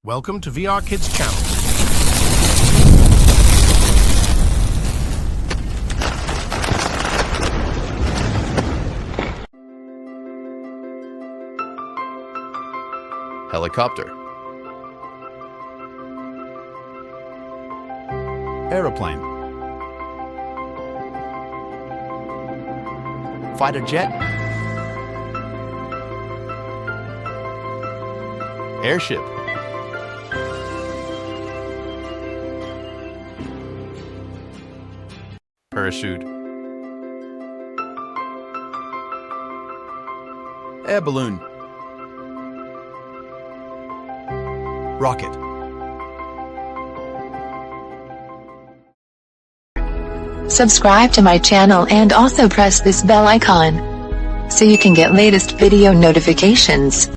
Welcome to VR Kids channel. Helicopter. Aeroplane. Fighter jet. Airship. Parachute. Air balloon. Rocket. Subscribe to my channel and also press this bell icon so you can get latest video notifications.